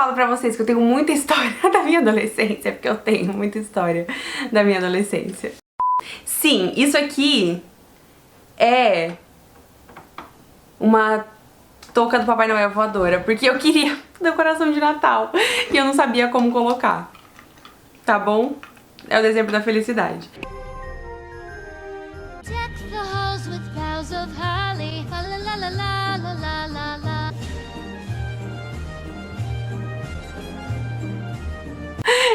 falo pra vocês que eu tenho muita história da minha adolescência, porque eu tenho muita história da minha adolescência. Sim, isso aqui é uma touca do Papai Noel voadora, porque eu queria decoração de Natal e eu não sabia como colocar, tá bom? É o dezembro da felicidade.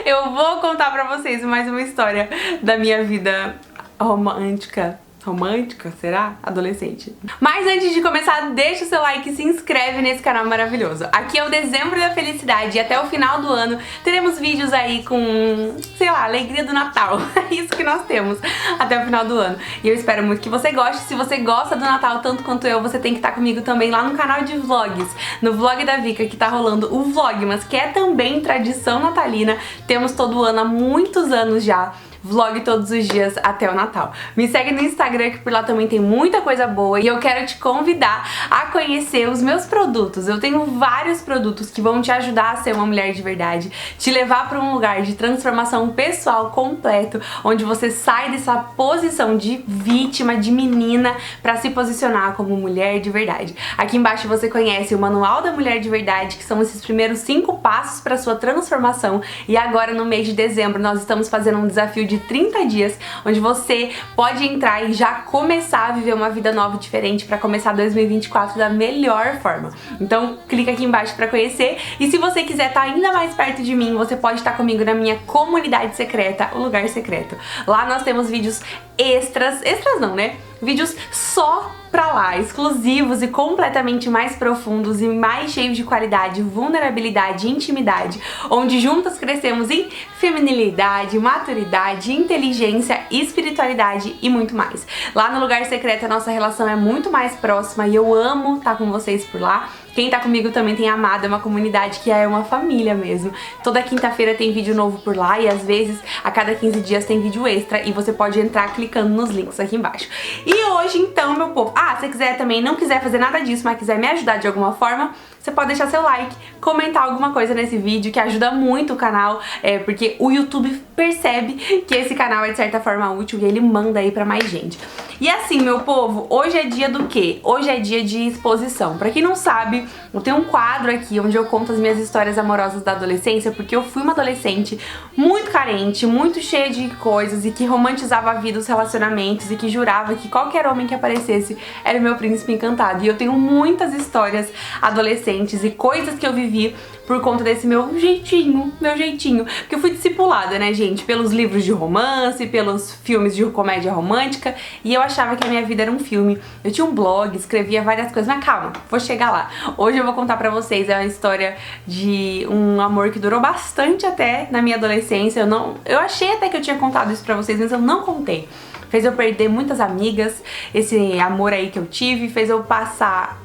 Eu vou contar pra vocês mais uma história da minha vida romântica. Romântica, será? Adolescente. Mas antes de começar, deixa o seu like e se inscreve nesse canal maravilhoso. Aqui é o dezembro da felicidade e até o final do ano teremos vídeos aí com, sei lá, alegria do Natal. É isso que nós temos até o final do ano. E eu espero muito que você goste. Se você gosta do Natal tanto quanto eu, você tem que estar comigo também lá no canal de vlogs, no Vlog da Vika, que tá rolando o Vlogmas, que é também tradição natalina. Temos todo ano há muitos anos já. Vlog todos os dias até o Natal. Me segue no Instagram, que por lá também tem muita coisa boa. E eu quero te convidar a conhecer os meus produtos. Eu tenho vários produtos que vão te ajudar a ser uma mulher de verdade, te levar para um lugar de transformação pessoal completo, onde você sai dessa posição de vítima, de menina, para se posicionar como mulher de verdade. Aqui embaixo você conhece o Manual da Mulher de Verdade, que são esses primeiros 5 passos para sua transformação. E agora, no mês de dezembro, nós estamos fazendo um desafio de 30 dias, onde você pode entrar e já começar a viver uma vida nova e diferente para começar 2024 da melhor forma. Então clica aqui embaixo para conhecer, e se você quiser estar ainda mais perto de mim, você pode estar comigo na minha comunidade secreta, o Lugar Secreto. Lá nós temos vídeos extras não, né? Vídeos só pra lá, exclusivos e completamente mais profundos e mais cheios de qualidade, vulnerabilidade e intimidade, onde juntas crescemos em feminilidade, maturidade, inteligência, espiritualidade e muito mais. Lá no Lugar Secreto a nossa relação é muito mais próxima e eu amo estar com vocês por lá. Quem tá comigo também tem amado, é uma comunidade que é uma família mesmo. Toda quinta-feira tem vídeo novo por lá e às vezes a cada 15 dias tem vídeo extra e você pode entrar clicando nos links aqui embaixo. E hoje então, meu povo, se você quiser também, não quiser fazer nada disso, mas quiser me ajudar de alguma forma, você pode deixar seu like, comentar alguma coisa nesse vídeo, que ajuda muito o canal, porque o YouTube percebe que esse canal é de certa forma útil e ele manda aí pra mais gente. E assim, meu povo, hoje é dia do quê? Hoje é dia de exposição. Pra quem não sabe, eu tenho um quadro aqui onde eu conto as minhas histórias amorosas da adolescência, porque eu fui uma adolescente muito carente, muito cheia de coisas e que romantizava a vida, os relacionamentos e que jurava que qualquer homem que aparecesse era o meu príncipe encantado. E eu tenho muitas histórias adolescentes e coisas que eu vivi por conta desse meu jeitinho, porque eu fui discipulada, né, gente, pelos livros de romance, pelos filmes de comédia romântica, e eu achava que a minha vida era um filme. Eu tinha um blog, escrevia várias coisas, mas calma, vou chegar lá. Hoje eu vou contar pra vocês a história de um amor que durou bastante até na minha adolescência. Eu achei até que eu tinha contado isso pra vocês, mas eu não contei. Fez eu perder muitas amigas, esse amor aí que eu tive, fez eu passar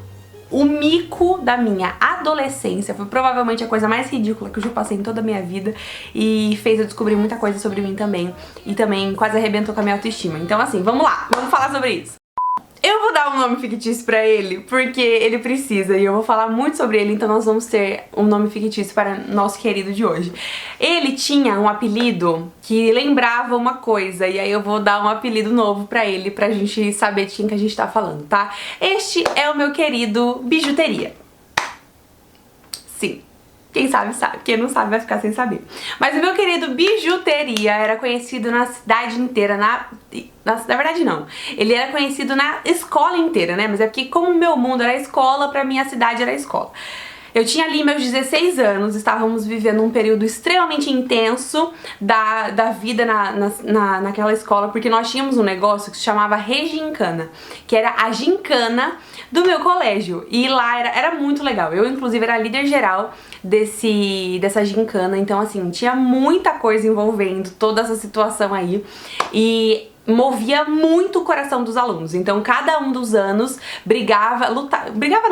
o mico da minha adolescência. Foi provavelmente a coisa mais ridícula que eu já passei em toda a minha vida e fez eu descobrir muita coisa sobre mim também, e também quase arrebentou com a minha autoestima. Então assim, vamos lá, vamos falar sobre isso. Eu vou dar um nome fictício pra ele, porque ele precisa, e eu vou falar muito sobre ele, então nós vamos ter um nome fictício para nosso querido de hoje. Ele tinha um apelido que lembrava uma coisa, e aí eu vou dar um apelido novo pra ele, pra gente saber de quem que a gente tá falando, tá? Este é o meu querido Bijuteria. Sim. Quem sabe, sabe. Quem não sabe vai ficar sem saber. Mas o meu querido Bijuteria era conhecido na cidade inteira, na verdade não. Ele era conhecido na escola inteira, né? Mas é porque como o meu mundo era escola, pra mim a cidade era escola. Eu tinha ali meus 16 anos, estávamos vivendo um período extremamente intenso da vida naquela escola, porque nós tínhamos um negócio que se chamava Regincana, que era a gincana do meu colégio, e lá era muito legal. Eu inclusive era líder geral dessa gincana, então assim, tinha muita coisa envolvendo toda essa situação aí, e movia muito o coração dos alunos. Então cada um dos anos brigava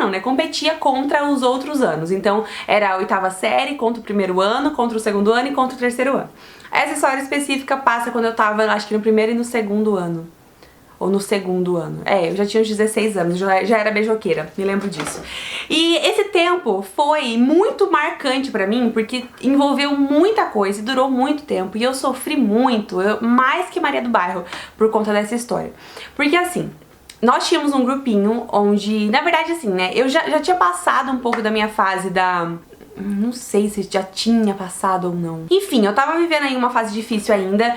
não, né? Competia contra os outros anos. Então era a 8ª série contra o 1º ano, contra o 2º ano e contra o 3º ano. Essa história específica passa quando eu tava, acho que no 1º e no 2º ano. ou no segundo ano. Eu já tinha uns 16 anos, já era beijoqueira, me lembro disso. E esse tempo foi muito marcante pra mim, porque envolveu muita coisa e durou muito tempo. E eu sofri muito, mais que Maria do Bairro, por conta dessa história. Porque assim, nós tínhamos um grupinho onde, na verdade assim, né, eu já tinha passado um pouco da minha fase da... Não sei se já tinha passado ou não. Enfim, eu tava vivendo aí uma fase difícil ainda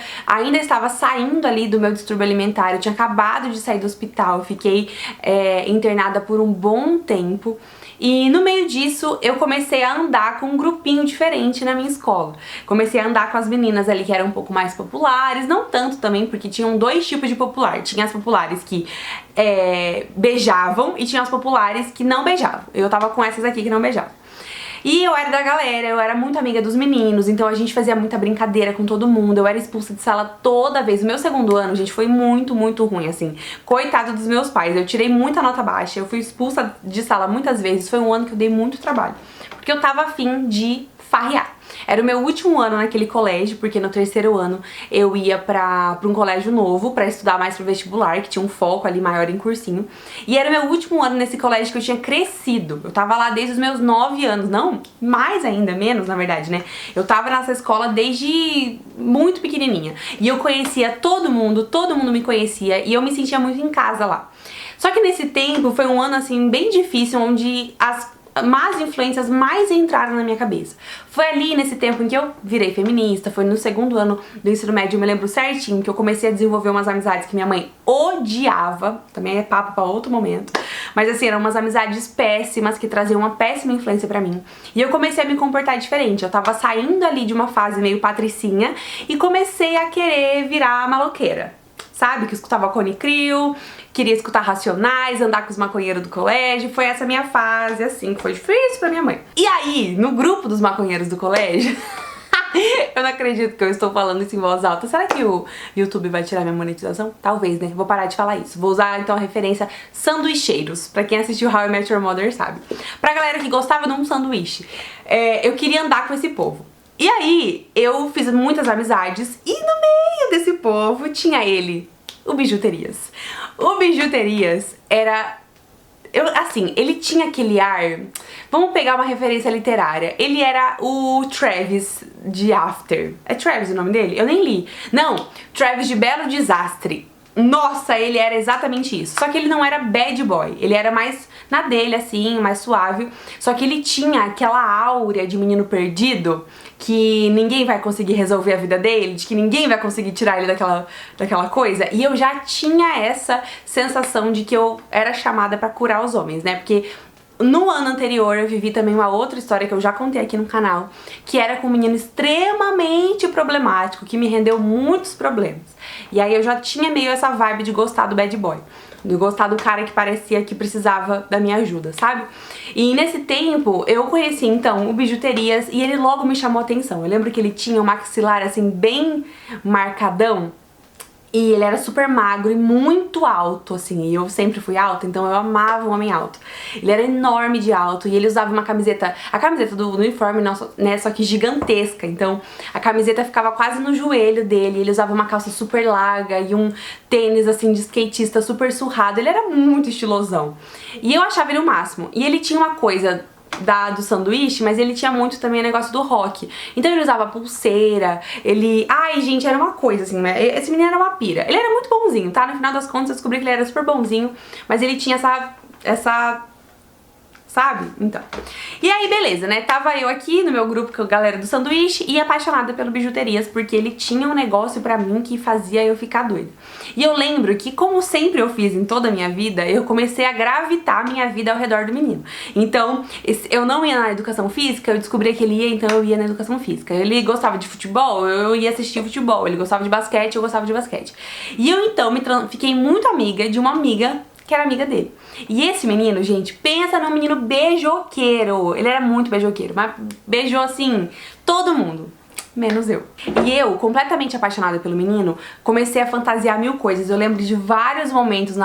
estava saindo ali do meu distúrbio alimentar, eu tinha acabado de sair do hospital, eu fiquei internada por um bom tempo. E no meio disso, eu comecei a andar com um grupinho diferente na minha escola. Comecei a andar com as meninas ali que eram um pouco mais populares, não tanto também, porque tinham dois tipos de popular. Tinha as populares que beijavam e tinha as populares que não beijavam. Eu tava com essas aqui que não beijavam. E eu era da galera, eu era muito amiga dos meninos, então a gente fazia muita brincadeira com todo mundo, eu era expulsa de sala toda vez. O meu segundo ano, gente, foi muito, muito ruim, assim. Coitado dos meus pais, eu tirei muita nota baixa, eu fui expulsa de sala muitas vezes, foi um ano que eu dei muito trabalho, porque eu tava afim de farrear. Era o meu último ano naquele colégio, porque no terceiro ano eu ia pra um colégio novo pra estudar mais pro vestibular, que tinha um foco ali maior em cursinho. E era o meu último ano nesse colégio que eu tinha crescido. Eu tava lá desde os meus 9 anos, não, mais ainda, menos na verdade, né? Eu tava nessa escola desde muito pequenininha. E eu conhecia todo mundo me conhecia e eu me sentia muito em casa lá. Só que nesse tempo foi um ano assim bem difícil, onde as más influências mais entraram na minha cabeça. Foi ali nesse tempo em que eu virei feminista, foi no segundo ano do ensino médio, eu me lembro certinho que eu comecei a desenvolver umas amizades que minha mãe odiava, também é papo pra outro momento, mas assim, eram umas amizades péssimas que traziam uma péssima influência pra mim. E eu comecei a me comportar diferente, eu tava saindo ali de uma fase meio patricinha e comecei a querer virar maloqueira. Sabe, que eu escutava Cone Crew, queria escutar Racionais, andar com os maconheiros do colégio. Foi essa minha fase, assim, que foi difícil pra minha mãe. E aí, no grupo dos maconheiros do colégio, eu não acredito que eu estou falando isso em voz alta. Será que o YouTube vai tirar minha monetização? Talvez, né? Vou parar de falar isso. Vou usar, então, a referência sanduicheiros. Pra quem assistiu How I Met Your Mother sabe. Pra galera que gostava de um sanduíche. Eu queria andar com esse povo. E aí, eu fiz muitas amizades e no meio desse povo tinha ele, o Bijuterias. O Bijuterias era... assim, ele tinha aquele ar... Vamos pegar uma referência literária. Ele era o Travis de After. É Travis o nome dele? Eu nem li. Não, Travis de Belo Desastre. Nossa, ele era exatamente isso. Só que ele não era bad boy. Ele era mais na dele, assim, mais suave. Só que ele tinha aquela áurea de menino perdido, que ninguém vai conseguir resolver a vida dele, de que ninguém vai conseguir tirar ele daquela coisa. E eu já tinha essa sensação de que eu era chamada pra curar os homens, né? Porque no ano anterior eu vivi também uma outra história que eu já contei aqui no canal, que era com um menino extremamente problemático, que me rendeu muitos problemas. E aí eu já tinha meio essa vibe de gostar do bad boy, de gostar do cara que parecia que precisava da minha ajuda, sabe? E nesse tempo eu conheci então o Bijuterias e ele logo me chamou a atenção. Eu lembro que ele tinha um maxilar assim bem marcadão. E ele era super magro e muito alto, assim, e eu sempre fui alta, então eu amava um homem alto. Ele era enorme de alto e ele usava uma camiseta, a camiseta do uniforme, né, só que gigantesca, então a camiseta ficava quase no joelho dele, ele usava uma calça super larga e um tênis, assim, de skatista super surrado, ele era muito estilosão. E eu achava ele o máximo. E ele tinha uma coisa do sanduíche, mas ele tinha muito também o negócio do rock. Então ele usava pulseira, ele... Ai, gente, era uma coisa assim, né? Esse menino era uma pira. Ele era muito bonzinho, tá? No final das contas eu descobri que ele era super bonzinho, mas ele tinha essa... sabe? Então. E aí, beleza, né? Tava eu aqui no meu grupo com a galera do sanduíche e apaixonada pelo Bijuterias, porque ele tinha um negócio pra mim que fazia eu ficar doida. E eu lembro que, como sempre eu fiz em toda a minha vida, eu comecei a gravitar minha vida ao redor do menino. Então, eu não ia na educação física, eu descobri que ele ia, então eu ia na educação física. Ele gostava de futebol, eu ia assistir futebol. Ele gostava de basquete, eu gostava de basquete. E eu, então, fiquei muito amiga de uma amiga que era amiga dele. E esse menino, gente, pensa num menino beijoqueiro. Ele era muito beijoqueiro, mas beijou, assim, todo mundo. menos eu. E eu, completamente apaixonada pelo menino, comecei a fantasiar mil coisas. Eu lembro de vários momentos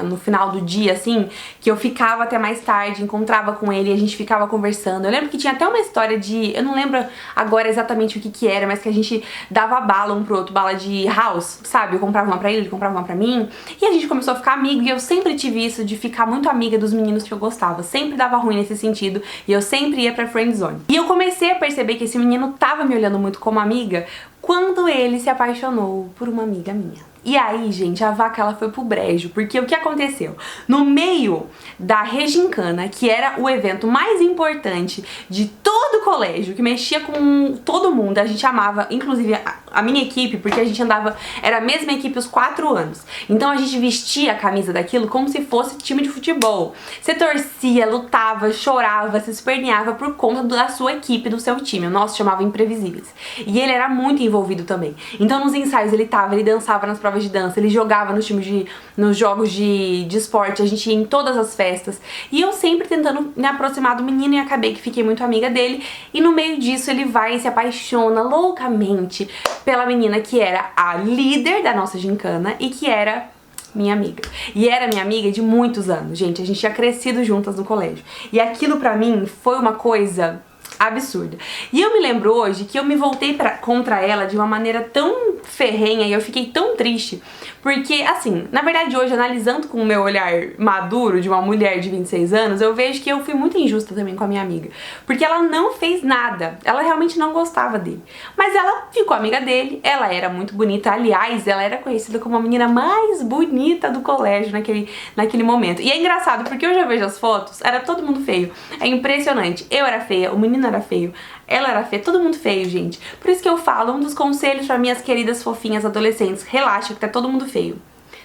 no final do dia, assim, que eu ficava até mais tarde, encontrava com ele e a gente ficava conversando. Eu lembro que tinha até uma história de... eu não lembro agora exatamente o que que era, mas que a gente dava bala um pro outro, bala de house, sabe? Eu comprava uma pra ele comprava uma pra mim. E a gente começou a ficar amigo e eu sempre tive isso de ficar muito amiga dos meninos que eu gostava. Sempre dava ruim nesse sentido e eu sempre ia pra friendzone. E eu comecei a perceber que esse menino tava me olhando muito como amiga quando ele se apaixonou por uma amiga minha. E aí, gente, a vaca ela foi pro brejo, porque o que aconteceu? No meio da Regincana, que era o evento mais importante de todo o colégio, que mexia com todo mundo, a gente amava, inclusive a minha equipe, porque a gente andava, era a mesma equipe os 4 anos. Então a gente vestia a camisa daquilo como se fosse time de futebol. Você torcia, lutava, chorava, se esperneava por conta da sua equipe, do seu time. O nosso chamava Imprevisíveis. E ele era muito envolvido também. Então nos ensaios ele dançava nas provas de dança, ele jogava nos jogos de esporte, a gente ia em todas as festas. E eu sempre tentando me aproximar do menino e acabei que fiquei muito amiga dele. E no meio disso ele vai e se apaixona loucamente pela menina que era a líder da nossa gincana e que era minha amiga. E era minha amiga de muitos anos, gente. A gente tinha crescido juntas no colégio. E aquilo pra mim foi uma coisa absurda. E eu me lembro hoje que eu me voltei contra ela de uma maneira tão ferrenha e eu fiquei tão triste, porque assim, na verdade hoje, analisando com o meu olhar maduro de uma mulher de 26 anos, eu vejo que eu fui muito injusta também com a minha amiga, porque ela não fez nada, ela realmente não gostava dele, mas ela ficou amiga dele, ela era muito bonita, aliás, ela era conhecida como a menina mais bonita do colégio naquele momento. E é engraçado, porque eu já vejo as fotos, era todo mundo feio, é impressionante, eu era feia, o menino era feio, ela era feia, todo mundo feio, gente. Por isso que eu falo, um dos conselhos para minhas queridas fofinhas adolescentes: relaxa que tá todo mundo feio.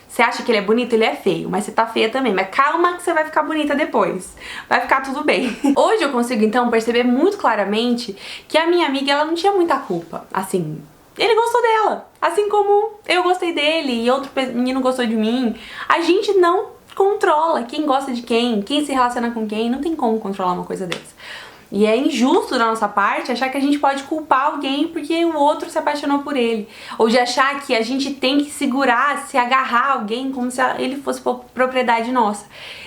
Você acha que ele é bonito? Ele é feio, mas você tá feia também. Mas calma que você vai ficar bonita depois. Vai ficar tudo bem. Hoje eu consigo, então, perceber muito claramente que a minha amiga, ela não tinha muita culpa. Assim, ele gostou dela. Assim como eu gostei dele e outro menino gostou de mim. A gente não controla quem gosta de quem se relaciona com quem. Não tem como controlar uma coisa dessa. E é injusto da nossa parte achar que a gente pode culpar alguém porque o outro se apaixonou por ele. Ou de achar que a gente tem que segurar, se agarrar a alguém como se ele fosse propriedade nossa.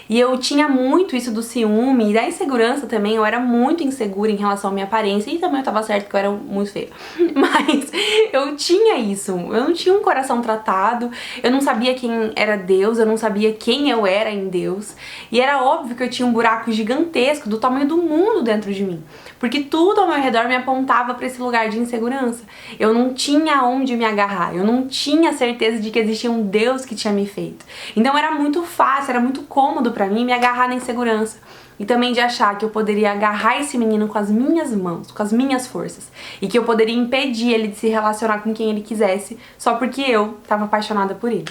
E eu tinha muito isso do ciúme e da insegurança também. Eu era muito insegura em relação à minha aparência. E também eu tava certo que eu era muito feia. Mas eu tinha isso. Eu não tinha um coração tratado. Eu não sabia quem era Deus. Eu não sabia quem eu era em Deus. E era óbvio que eu tinha um buraco gigantesco do tamanho do mundo dentro de mim. Porque tudo ao meu redor me apontava para esse lugar de insegurança. Eu não tinha onde me agarrar. Eu não tinha certeza de que existia um Deus que tinha me feito. Então era muito fácil, era muito cômodo pra mim me agarrar na insegurança. E também de achar que eu poderia agarrar esse menino com as minhas mãos, com as minhas forças. E que eu poderia impedir ele de se relacionar com quem ele quisesse só porque eu tava apaixonada por ele.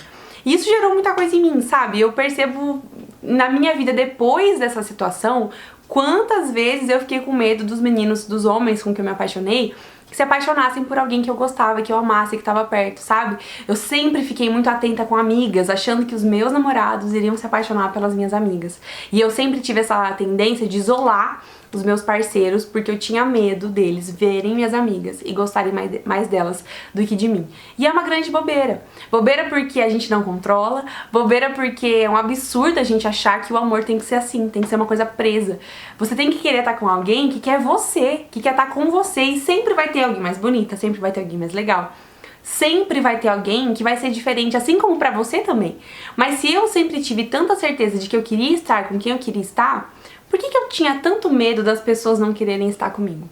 E isso gerou muita coisa em mim, sabe? Eu percebo na minha vida depois dessa situação quantas vezes eu fiquei com medo dos meninos, dos homens com que eu me apaixonei, que se apaixonassem por alguém que eu gostava, que eu amasse, que tava perto, sabe? Eu sempre fiquei muito atenta com amigas, achando que os meus namorados iriam se apaixonar pelas minhas amigas. E eu sempre tive essa tendência de isolar os meus parceiros, porque eu tinha medo deles verem minhas amigas e gostarem mais delas do que de mim. E é uma grande bobeira. Bobeira porque a gente não controla, bobeira porque é um absurdo a gente achar que o amor tem que ser assim, tem que ser uma coisa presa. Você tem que querer estar com alguém que quer você, que quer estar com você, e sempre vai ter alguém mais bonita, sempre vai ter alguém mais legal. Sempre vai ter alguém que vai ser diferente, assim como pra você também. Mas se eu sempre tive tanta certeza de que eu queria estar com quem eu queria estar, por que eu tinha tanto medo das pessoas não quererem estar comigo?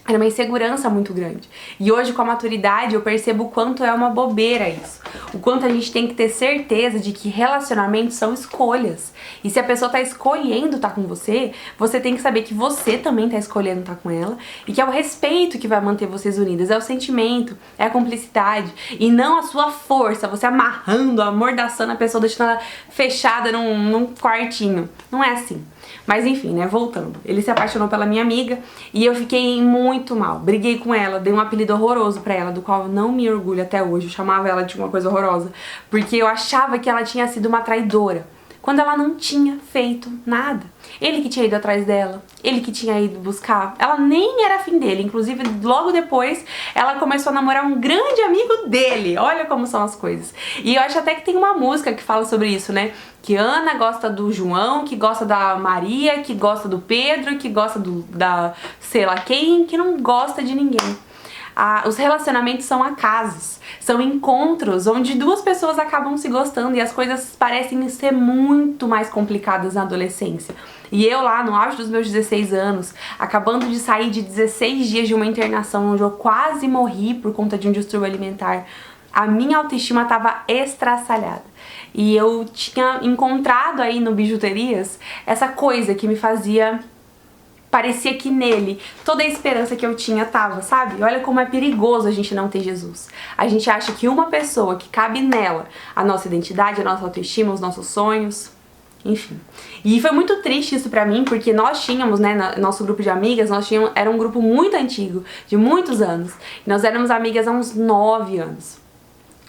Era uma insegurança muito grande. E hoje, com a maturidade, eu percebo o quanto é uma bobeira isso. O quanto a gente tem que ter certeza de que relacionamentos são escolhas. E se a pessoa tá escolhendo estar com você, você tem que saber que você também tá escolhendo estar com ela. E que é o respeito que vai manter vocês unidas. É o sentimento, é a cumplicidade. E não a sua força, você amarrando, amordaçando a pessoa, deixando ela fechada num quartinho. Não é assim. Mas enfim, né, voltando. Ele se apaixonou pela minha amiga e eu fiquei muito mal. Briguei com ela, dei um apelido horroroso pra ela, do qual eu não me orgulho até hoje. Eu chamava ela de uma coisa horrorosa, porque eu achava que ela tinha sido uma traidora. quando ela não tinha feito nada. Ele que tinha ido atrás dela, ele que tinha ido buscar, ela nem era afim dele, inclusive logo depois ela começou a namorar um grande amigo dele, olha como são as coisas. E eu acho até que tem uma música que fala sobre isso, né, que Ana gosta do João, que gosta da Maria, que gosta do Pedro, que gosta da sei lá quem, que não gosta de ninguém. Os relacionamentos são acasos, são encontros onde duas pessoas acabam se gostando e as coisas parecem ser muito mais complicadas na adolescência. E eu lá no auge dos meus 16 anos, acabando de sair de 16 dias de uma internação onde eu quase morri por conta de um distúrbio alimentar, a minha autoestima estava estraçalhada. E eu tinha encontrado aí no Bijuterias essa coisa que me fazia... Parecia que nele toda a esperança que eu tinha tava, sabe? Olha como é perigoso a gente não ter Jesus. A gente acha que uma pessoa que cabe nela, a nossa identidade, a nossa autoestima, os nossos sonhos, enfim. E foi muito triste isso pra mim, porque nós tínhamos, né, nosso grupo de amigas, era um grupo muito antigo, de muitos anos. E nós éramos amigas há uns 9 anos,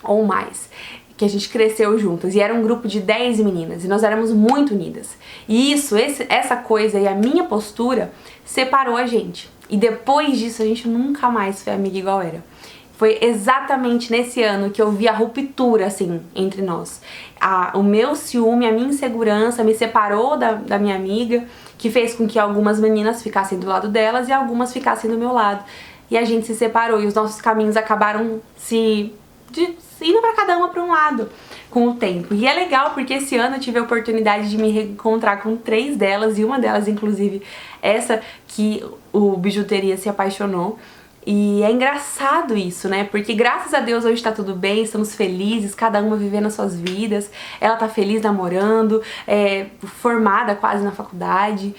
ou mais, que a gente cresceu juntas, e era um grupo de 10 meninas, e nós éramos muito unidas. E essa coisa e a minha postura separou a gente. E depois disso a gente nunca mais foi amiga igual era. Foi exatamente nesse ano que eu vi a ruptura, assim, entre nós. O meu ciúme, a minha insegurança me separou da minha amiga, que fez com que algumas meninas ficassem do lado delas e algumas ficassem do meu lado. E a gente se separou e os nossos caminhos acabaram indo pra cada uma pra um lado com o tempo. E é legal porque esse ano eu tive a oportunidade de me reencontrar com 3 delas, e uma delas, inclusive, essa que o Bijuteria se apaixonou. E é engraçado isso, né? Porque graças a Deus hoje tá tudo bem, estamos felizes, cada uma vivendo as suas vidas. Ela tá feliz namorando, formada quase na faculdade.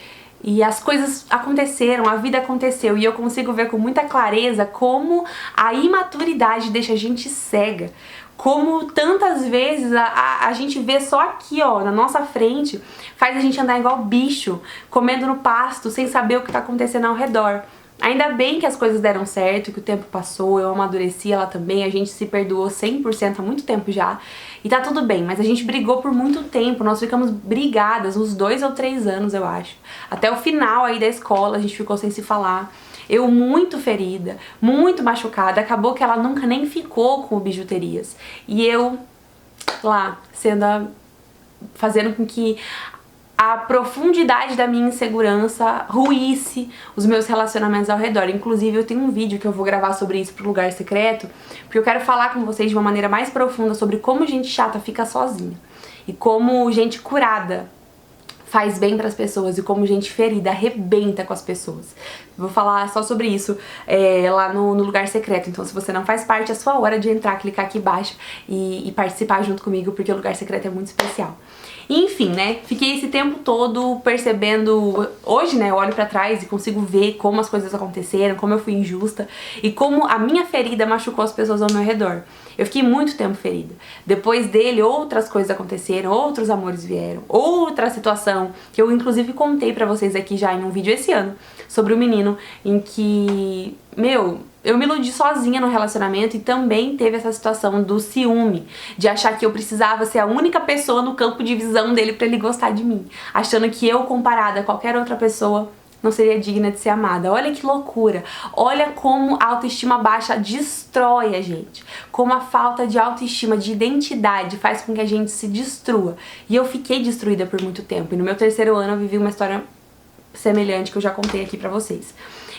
E as coisas aconteceram, a vida aconteceu, e eu consigo ver com muita clareza como a imaturidade deixa a gente cega. Como tantas vezes a gente vê só aqui, ó, na nossa frente, faz a gente andar igual bicho, comendo no pasto, sem saber o que tá acontecendo ao redor. Ainda bem que as coisas deram certo, que o tempo passou, eu amadureci, ela também, a gente se perdoou 100% há muito tempo já. E tá tudo bem, mas a gente brigou por muito tempo, nós ficamos brigadas uns 2 ou 3 anos, eu acho. Até o final aí da escola a gente ficou sem se falar. Eu muito ferida, muito machucada, acabou que ela nunca nem ficou com o Bijuterias. E eu lá, fazendo com que a profundidade da minha insegurança ruísse os meus relacionamentos ao redor. Inclusive eu tenho um vídeo que eu vou gravar sobre isso pro Lugar Secreto, porque eu quero falar com vocês de uma maneira mais profunda sobre como gente chata fica sozinha e como gente curada faz bem pras pessoas e como gente ferida arrebenta com as pessoas. Vou falar só sobre isso lá no Lugar Secreto, então se você não faz parte, é sua hora de entrar, clicar aqui embaixo e participar junto comigo, porque o Lugar Secreto é muito especial. Enfim, né, fiquei esse tempo todo percebendo, hoje, né, eu olho pra trás e consigo ver como as coisas aconteceram, como eu fui injusta e como a minha ferida machucou as pessoas ao meu redor. Eu fiquei muito tempo ferida. Depois dele, outras coisas aconteceram, outros amores vieram, outra situação, que eu inclusive contei pra vocês aqui já em um vídeo esse ano, sobre o menino em que, eu me iludi sozinha no relacionamento e também teve essa situação do ciúme, de achar que eu precisava ser a única pessoa no campo de visão dele pra ele gostar de mim, achando que eu, comparada a qualquer outra pessoa, não seria digna de ser amada. Olha que loucura, olha como a autoestima baixa destrói a gente, como a falta de autoestima, de identidade faz com que a gente se destrua. E eu fiquei destruída por muito tempo, e no meu 3º ano eu vivi uma história semelhante que eu já contei aqui pra vocês.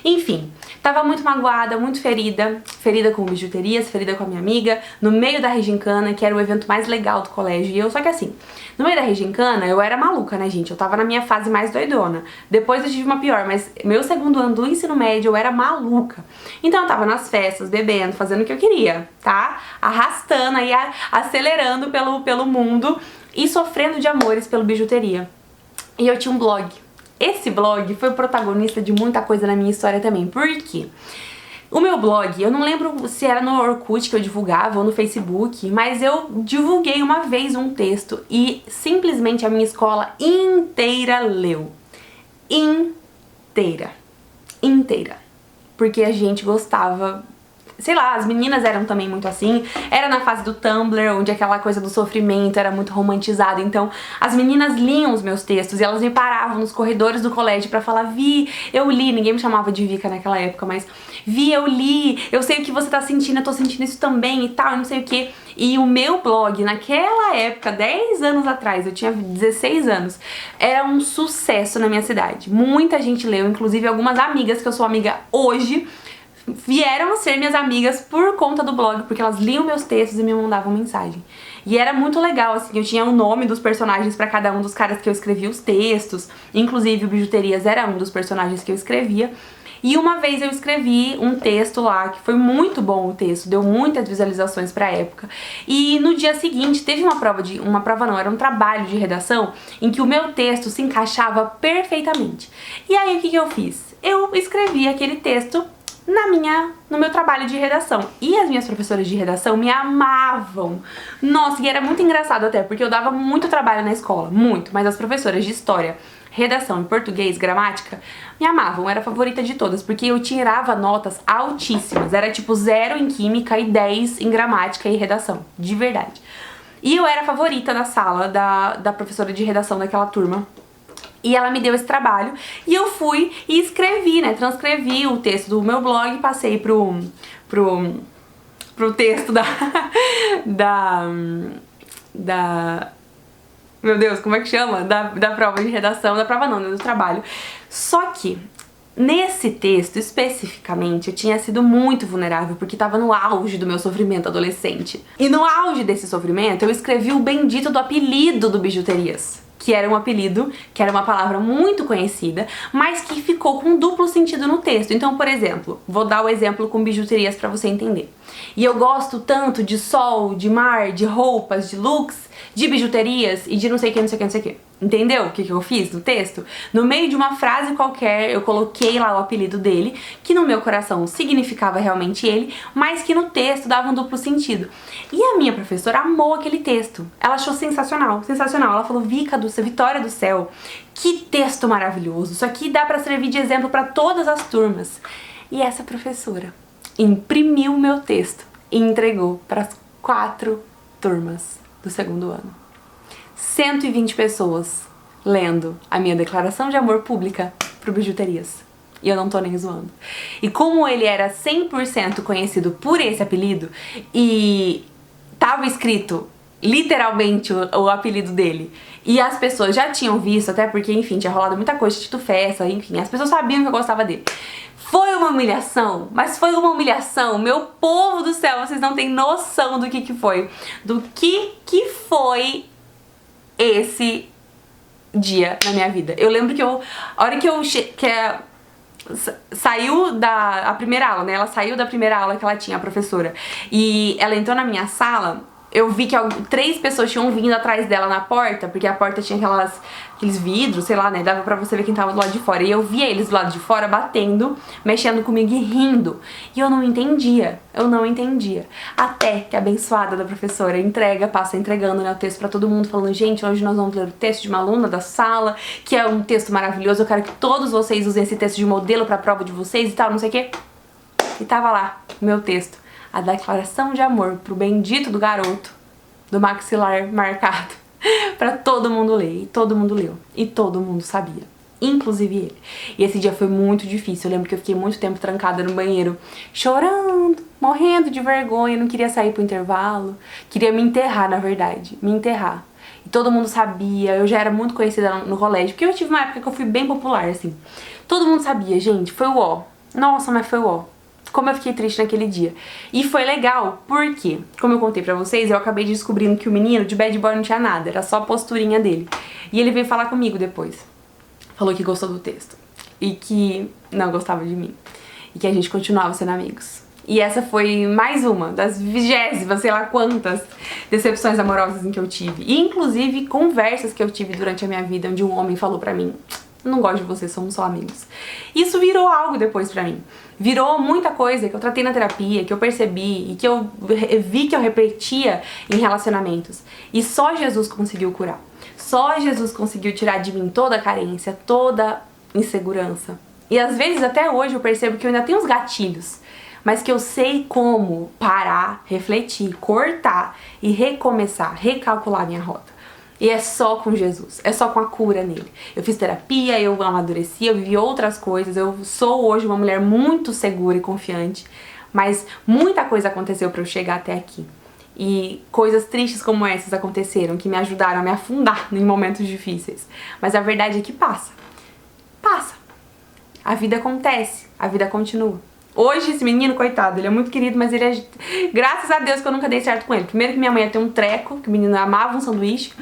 Enfim, tava muito magoada, muito ferida com o Bijuterias, ferida com a minha amiga, no meio da Regincana, que era o evento mais legal do colégio, e eu, só que assim, no meio da Regincana, eu era maluca, né, gente, eu tava na minha fase mais doidona, depois eu tive uma pior, mas meu 2º ano do ensino médio, eu era maluca, então eu tava nas festas, bebendo, fazendo o que eu queria, tá, arrastando aí, acelerando pelo mundo, e sofrendo de amores pelo Bijuteria, e eu tinha um blog. Esse blog foi o protagonista de muita coisa na minha história também. Por quê? O meu blog, eu não lembro se era no Orkut que eu divulgava ou no Facebook, mas eu divulguei uma vez um texto e simplesmente a minha escola inteira leu. Inteira. Porque a gente gostava sei lá, as meninas eram também muito assim. Era na fase do Tumblr, onde aquela coisa do sofrimento era muito romantizada. Então as meninas liam os meus textos e elas me paravam nos corredores do colégio pra falar: Vi, eu li. Ninguém me chamava de Vika naquela época, mas Vi, eu li, eu sei o que você tá sentindo, eu tô sentindo isso também e tal, eu não sei o que. E o meu blog, naquela época, 10 anos atrás, eu tinha 16 anos, era um sucesso na minha cidade. Muita gente leu, inclusive algumas amigas, que eu sou amiga hoje, vieram a ser minhas amigas por conta do blog, porque elas liam meus textos e me mandavam mensagem. E era muito legal, assim, eu tinha o nome dos personagens pra cada um dos caras que eu escrevia os textos, inclusive o Bijuterias era um dos personagens que eu escrevia. E uma vez eu escrevi um texto lá, que foi muito bom o texto, deu muitas visualizações pra época. E no dia seguinte teve uma prova não, era um trabalho de redação, em que o meu texto se encaixava perfeitamente. E aí o que eu fiz? Eu escrevi aquele texto no meu trabalho de redação. E as minhas professoras de redação me amavam. Nossa, e era muito engraçado até, porque eu dava muito trabalho na escola, muito. Mas as professoras de história, redação e português, gramática, me amavam, era a favorita de todas, porque eu tirava notas altíssimas. Era tipo 0 em química e 10 em gramática e redação, de verdade. E eu era a favorita da sala da professora de redação daquela turma. E ela me deu esse trabalho e eu fui e escrevi, né, transcrevi o texto do meu blog e passei pro texto meu Deus, como é que chama? Da prova de redação, da prova não, né, do trabalho. Só que nesse texto, especificamente, eu tinha sido muito vulnerável, porque tava no auge do meu sofrimento adolescente. E no auge desse sofrimento, eu escrevi o bendito do apelido do Bijuterias, que era um apelido, que era uma palavra muito conhecida, mas que ficou com duplo sentido no texto. Então, por exemplo, vou dar o exemplo com bijuterias pra você entender. E eu gosto tanto de sol, de mar, de roupas, de looks, de bijuterias e de não sei o que, não sei o que, não sei o que. Entendeu o que eu fiz no texto? No meio de uma frase qualquer, eu coloquei lá o apelido dele, que no meu coração significava realmente ele, mas que no texto dava um duplo sentido. E a minha professora amou aquele texto. Ela achou sensacional, sensacional. Ela falou: Vika, Vitória do céu, que texto maravilhoso. Isso aqui dá pra servir de exemplo pra todas as turmas. E essa professora imprimiu o meu texto e entregou para as 4 turmas do segundo ano. 120 pessoas lendo a minha declaração de amor pública pro Bijuterias. E eu não tô nem zoando. E como ele era 100% conhecido por esse apelido e tava escrito literalmente o apelido dele, e as pessoas já tinham visto, até porque, enfim, tinha rolado muita coisa de Tito Festa, enfim, as pessoas sabiam que eu gostava dele. Foi uma humilhação, mas foi uma humilhação, meu povo do céu, vocês não têm noção do que foi. Do que foi esse dia na minha vida. Eu lembro que a hora que saiu a primeira aula, né? Ela saiu da primeira aula que ela tinha, a professora, e ela entrou na minha sala. Eu vi que 3 pessoas tinham vindo atrás dela na porta, porque a porta tinha aqueles vidros, sei lá, né? Dava pra você ver quem tava do lado de fora. E eu via eles do lado de fora batendo, mexendo comigo e rindo. E eu não entendia, Até que a abençoada da professora passa entregando, né, o texto pra todo mundo, falando: gente, hoje nós vamos ler o texto de uma aluna da sala, que é um texto maravilhoso, eu quero que todos vocês usem esse texto de modelo pra prova de vocês e tal, não sei o quê. E tava lá, o meu texto. A declaração de amor pro bendito do garoto, do maxilar marcado, pra todo mundo ler. E todo mundo leu. E todo mundo sabia. Inclusive ele. E esse dia foi muito difícil. Eu lembro que eu fiquei muito tempo trancada no banheiro, chorando, morrendo de vergonha. Não queria sair pro intervalo. Queria me enterrar, na verdade. Me enterrar. E todo mundo sabia. Eu já era muito conhecida no colégio. Porque eu tive uma época que eu fui bem popular, assim. Todo mundo sabia, gente. Foi o ó. Nossa, mas foi o ó. Como eu fiquei triste naquele dia. E foi legal, porque, como eu contei pra vocês, eu acabei descobrindo que o menino de bad boy não tinha nada, era só a posturinha dele. E ele veio falar comigo depois. Falou que gostou do texto. E que não gostava de mim. E que a gente continuava sendo amigos. E essa foi mais uma das 20ª, sei lá quantas, decepções amorosas em que eu tive. E inclusive conversas que eu tive durante a minha vida, onde um homem falou pra mim: não gosto de você, somos só amigos. Isso virou algo depois pra mim. Virou muita coisa que eu tratei na terapia, que eu percebi e que eu vi que eu repetia em relacionamentos. E só Jesus conseguiu curar. Só Jesus conseguiu tirar de mim toda a carência, toda a insegurança. E às vezes até hoje eu percebo que eu ainda tenho uns gatilhos. mas que eu sei como parar, refletir, cortar e recomeçar, recalcular minha rota. E é só com Jesus, é só com a cura nele. Eu fiz terapia, eu amadureci, eu vivi outras coisas, eu sou hoje uma mulher muito segura e confiante, mas muita coisa aconteceu para eu chegar até aqui. E coisas tristes como essas aconteceram, que me ajudaram a me afundar em momentos difíceis. Mas a verdade é que passa. Passa. A vida acontece, a vida continua. Hoje esse menino, coitado, ele é muito querido, mas ele é... Graças a Deus que eu nunca dei certo com ele. Primeiro que minha mãe ia ter um treco, que o menino amava um sanduíche.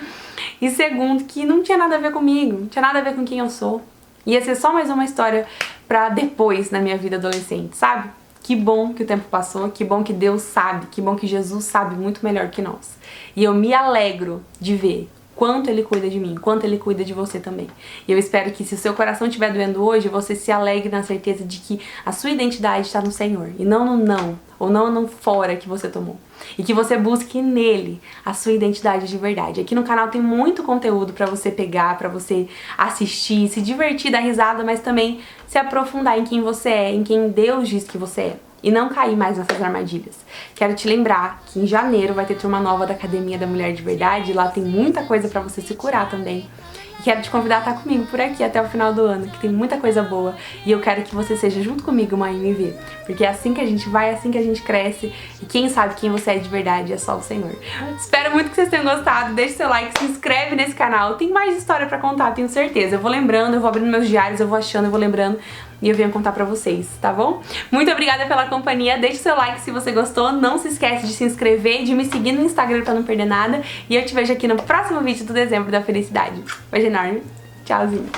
E segundo que não tinha nada a ver comigo, não tinha nada a ver com quem eu sou. Ia ser só mais uma história pra depois na minha vida adolescente, sabe? Que bom que o tempo passou, que bom que Deus sabe, que bom que Jesus sabe muito melhor que nós. E eu me alegro de ver quanto Ele cuida de mim, quanto Ele cuida de você também. E eu espero que se o seu coração estiver doendo hoje, você se alegre na certeza de que a sua identidade está no Senhor e não no não, ou não no fora que você tomou. E que você busque nele a sua identidade de verdade. Aqui no canal tem muito conteúdo pra você pegar, pra você assistir, se divertir, dar risada, mas também se aprofundar em quem você é, em quem Deus diz que você é. E não cair mais nessas armadilhas. Quero te lembrar que em janeiro vai ter turma nova da Academia da Mulher de Verdade. Lá tem muita coisa pra você se curar também. E quero te convidar a estar comigo por aqui até o final do ano, que tem muita coisa boa. E eu quero que você seja junto comigo uma MV. Porque é assim que a gente vai, é assim que a gente cresce. E quem sabe quem você é de verdade é só o Senhor. Espero muito que vocês tenham gostado. Deixe seu like, se inscreve nesse canal. Tem mais história pra contar, tenho certeza. Eu vou lembrando, eu vou abrindo meus diários, eu vou achando, eu vou lembrando. E eu venho contar pra vocês, tá bom? Muito obrigada pela companhia, deixe seu like se você gostou, não se esquece de se inscrever, de me seguir no Instagram pra não perder nada, e eu te vejo aqui no próximo vídeo do Dezembro da Felicidade. Beijo enorme, tchauzinho!